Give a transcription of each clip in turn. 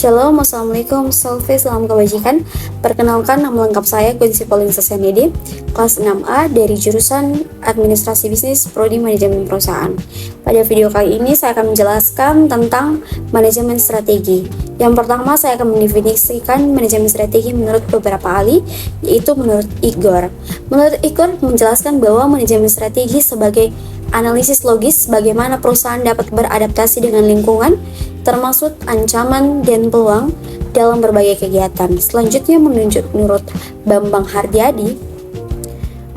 Shalom, Assalamualaikum, salam kebajikan. Perkenalkan, nama lengkap saya Quincy Pauline Sasenidi, kelas 6A dari jurusan Administrasi Bisnis Prodi Manajemen Perusahaan. Pada video kali ini saya akan menjelaskan tentang manajemen strategi. Yang pertama, saya akan mendefinisikan manajemen strategi menurut beberapa ahli, yaitu menurut Igor. Menurut Igor menjelaskan bahwa manajemen strategi sebagai analisis logis bagaimana perusahaan dapat beradaptasi dengan lingkungan, termasuk ancaman dan peluang dalam berbagai kegiatan. Selanjutnya, menurut Bambang Hardiadi,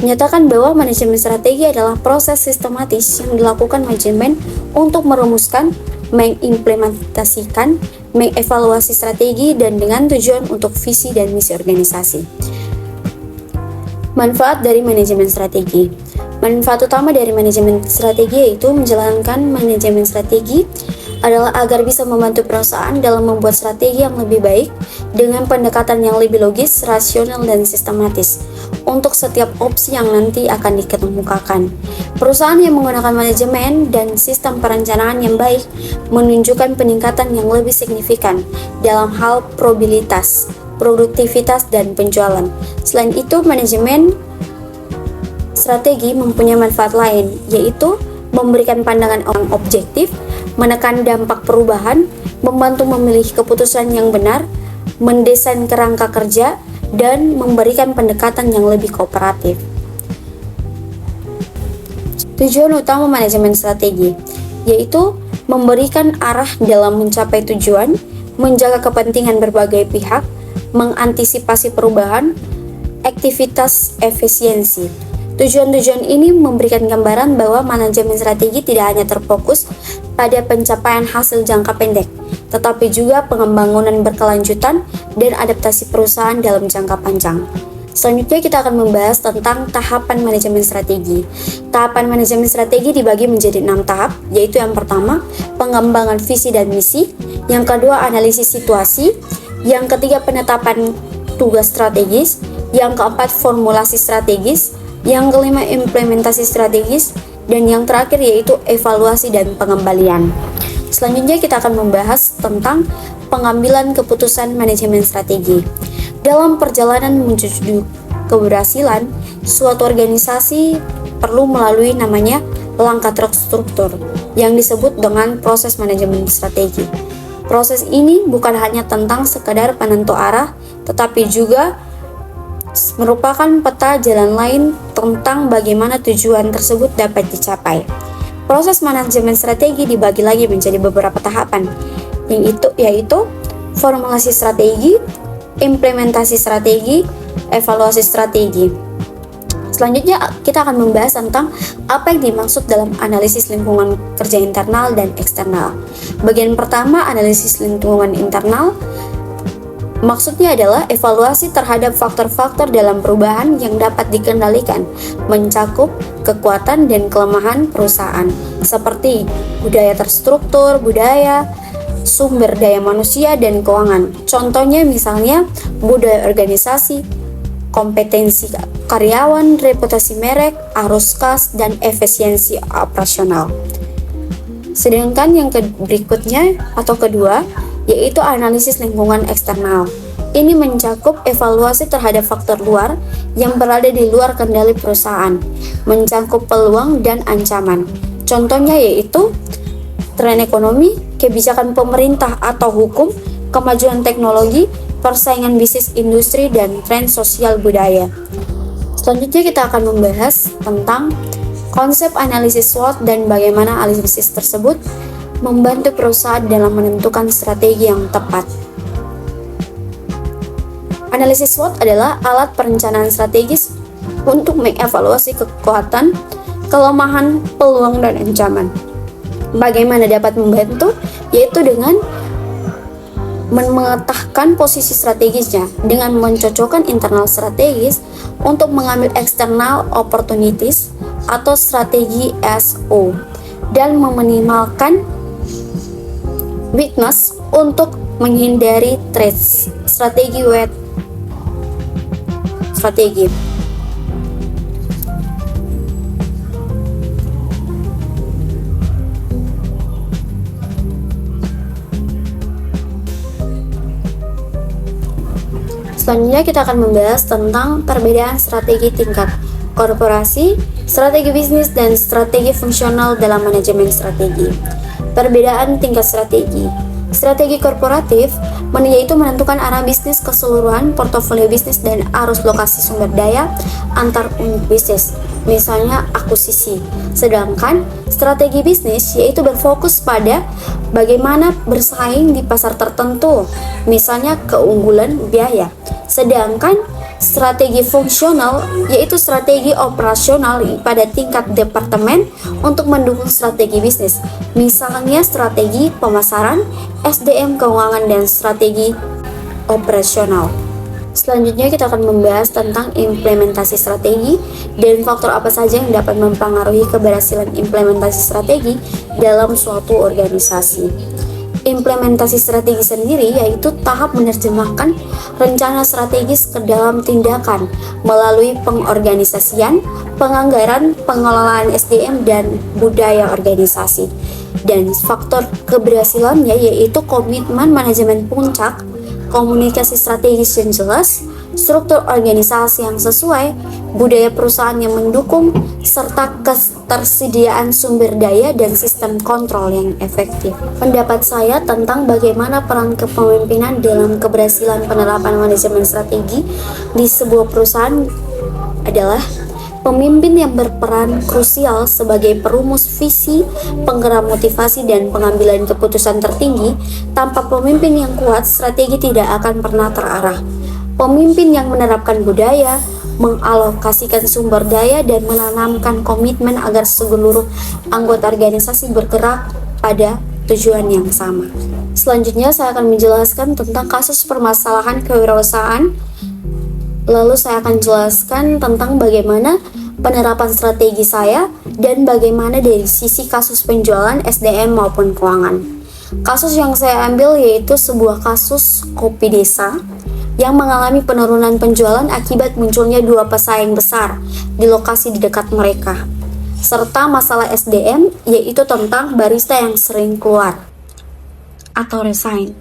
menyatakan bahwa manajemen strategi adalah proses sistematis yang dilakukan manajemen untuk merumuskan, mengimplementasikan, mengevaluasi strategi dan dengan tujuan untuk visi dan misi organisasi. Manfaat dari manajemen strategi. Manfaat utama dari manajemen strategi yaitu menjalankan manajemen strategi adalah agar bisa membantu perusahaan dalam membuat strategi yang lebih baik dengan pendekatan yang lebih logis, rasional, dan sistematis untuk setiap opsi yang nanti akan dikemukakan. Perusahaan yang menggunakan manajemen dan sistem perencanaan yang baik menunjukkan peningkatan yang lebih signifikan dalam hal probabilitas, produktivitas, dan penjualan. Selain itu, manajemen strategi mempunyai manfaat lain, yaitu memberikan pandangan orang objektif, menekan dampak perubahan, membantu memilih keputusan yang benar, mendesain kerangka kerja, dan memberikan pendekatan yang lebih kooperatif. Tujuan utama manajemen strategi yaitu memberikan arah dalam mencapai tujuan, menjaga kepentingan berbagai pihak, mengantisipasi perubahan, aktivitas efisiensi. Tujuan-tujuan ini memberikan gambaran bahwa manajemen strategi tidak hanya terfokus pada pencapaian hasil jangka pendek, tetapi juga pengembangan berkelanjutan dan adaptasi perusahaan dalam jangka panjang. Selanjutnya kita akan membahas tentang tahapan manajemen strategi. Tahapan manajemen strategi dibagi menjadi 6 tahap, yaitu yang pertama, pengembangan visi dan misi, yang kedua, analisis situasi, yang ketiga, penetapan tugas strategis, yang keempat, formulasi strategis, yang kelima, implementasi strategis, dan yang terakhir yaitu evaluasi dan pengembalian. Selanjutnya kita akan membahas tentang pengambilan keputusan manajemen strategi. Dalam perjalanan menuju keberhasilan, suatu organisasi perlu melalui namanya langkah terstruktur yang disebut dengan proses manajemen strategi. Proses ini bukan hanya tentang sekadar penentu arah, tetapi juga merupakan peta jalan lain tentang bagaimana tujuan tersebut dapat dicapai. Proses manajemen strategi dibagi lagi menjadi beberapa tahapan, yaitu formulasi strategi, implementasi strategi, evaluasi strategi. Selanjutnya kita akan membahas tentang apa yang dimaksud dalam analisis lingkungan kerja internal dan eksternal. Bagian pertama, analisis lingkungan internal. Maksudnya adalah evaluasi terhadap faktor-faktor dalam perubahan yang dapat dikendalikan, mencakup kekuatan dan kelemahan perusahaan, seperti budaya terstruktur, sumber daya manusia, dan keuangan. Contohnya misalnya budaya organisasi, kompetensi karyawan, reputasi merek, arus kas, dan efisiensi operasional. Sedangkan yang berikutnya atau kedua, yaitu analisis lingkungan eksternal. Ini mencakup evaluasi terhadap faktor luar yang berada di luar kendali perusahaan, mencakup peluang dan ancaman. Contohnya yaitu tren ekonomi, kebijakan pemerintah atau hukum, kemajuan teknologi, persaingan bisnis industri, dan tren sosial budaya. Selanjutnya kita akan membahas tentang konsep analisis SWOT dan bagaimana analisis tersebut membantu perusahaan dalam menentukan strategi yang tepat. Analisis SWOT adalah alat perencanaan strategis untuk mengevaluasi kekuatan, kelemahan, peluang, dan ancaman. Bagaimana dapat membantu? Yaitu dengan memetakan posisi strategisnya dengan mencocokkan internal strategis untuk mengambil external opportunities atau strategi SO dan meminimalkan weakness untuk menghindari threats. Strategi WET. Selanjutnya kita akan membahas tentang perbedaan strategi tingkat korporasi, strategi bisnis, dan strategi fungsional dalam manajemen strategi. Perbedaan tingkat strategi. Strategi korporatif yaitu menentukan arah bisnis keseluruhan, portofolio bisnis, dan arus lokasi sumber daya antar unit bisnis, misalnya akuisisi. Sedangkan strategi bisnis yaitu berfokus pada bagaimana bersaing di pasar tertentu, misalnya keunggulan biaya. Sedangkan strategi fungsional yaitu strategi operasional pada tingkat departemen untuk mendukung strategi bisnis, misalnya strategi pemasaran, SDM keuangan, dan strategi operasional. Selanjutnya kita akan membahas tentang implementasi strategi dan faktor apa saja yang dapat mempengaruhi keberhasilan implementasi strategi dalam suatu organisasi. Implementasi strategi sendiri yaitu tahap menerjemahkan rencana strategis ke dalam tindakan melalui pengorganisasian, penganggaran, pengelolaan SDM, dan budaya organisasi. Dan faktor keberhasilannya yaitu komitmen manajemen puncak, komunikasi strategis yang jelas, struktur organisasi yang sesuai, budaya perusahaan yang mendukung, serta ketersediaan sumber daya dan sistem kontrol yang efektif. Pendapat saya tentang bagaimana peran kepemimpinan dalam keberhasilan penerapan manajemen strategi di sebuah perusahaan adalah pemimpin yang berperan krusial sebagai perumus visi, penggerak motivasi, dan pengambilan keputusan tertinggi. Tanpa pemimpin yang kuat, strategi tidak akan pernah terarah. Pemimpin yang menerapkan budaya, mengalokasikan sumber daya, dan menanamkan komitmen agar seluruh anggota organisasi bergerak pada tujuan yang sama. Selanjutnya saya akan menjelaskan tentang kasus permasalahan kewirausahaan. Lalu saya akan jelaskan tentang bagaimana penerapan strategi saya dan bagaimana dari sisi kasus penjualan SDM maupun keuangan. Kasus yang saya ambil yaitu sebuah kasus kopi desa yang mengalami penurunan penjualan akibat munculnya dua pesaing besar di lokasi di dekat mereka, serta masalah SDM yaitu tentang barista yang sering keluar atau resign.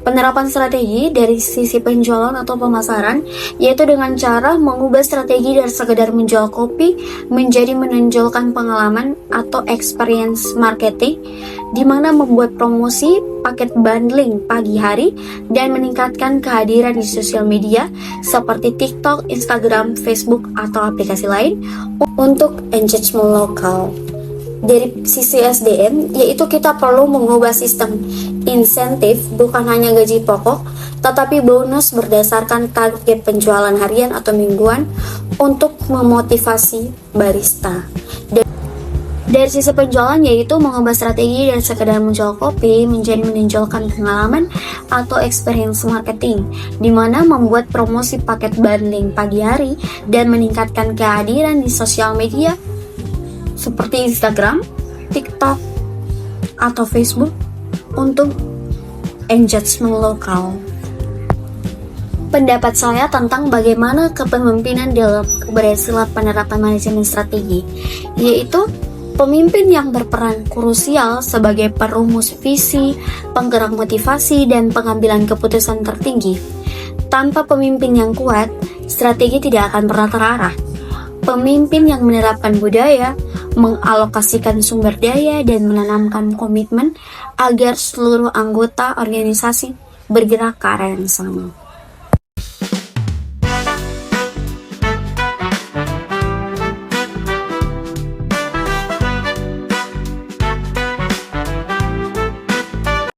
Penerapan strategi dari sisi penjualan atau pemasaran yaitu dengan cara mengubah strategi dari sekedar menjual kopi menjadi menonjolkan pengalaman atau experience marketing, di mana membuat promosi paket bundling pagi hari dan meningkatkan kehadiran di sosial media seperti TikTok, Instagram, Facebook, atau aplikasi lain untuk engagement lokal. Dari sisi SDM, yaitu kita perlu mengubah sistem insentif bukan hanya gaji pokok, tetapi bonus berdasarkan target penjualan harian atau mingguan untuk memotivasi barista. Dari sisi penjualan yaitu mengubah strategi dari sekedar menjual kopi menjadi menonjolkan pengalaman atau experience marketing, di mana membuat promosi paket bundling pagi hari dan meningkatkan kehadiran di sosial media seperti Instagram, TikTok, atau Facebook untuk engagement lokal. Pendapat saya tentang bagaimana kepemimpinan dalam keberhasilan penerapan manajemen strategi, yaitu pemimpin yang berperan krusial sebagai perumus visi, penggerak motivasi, dan pengambilan keputusan tertinggi. Tanpa pemimpin yang kuat, strategi tidak akan pernah terarah. Pemimpin yang menerapkan budaya, mengalokasikan sumber daya, dan menanamkan komitmen agar seluruh anggota organisasi bergerak ke arah yang sama.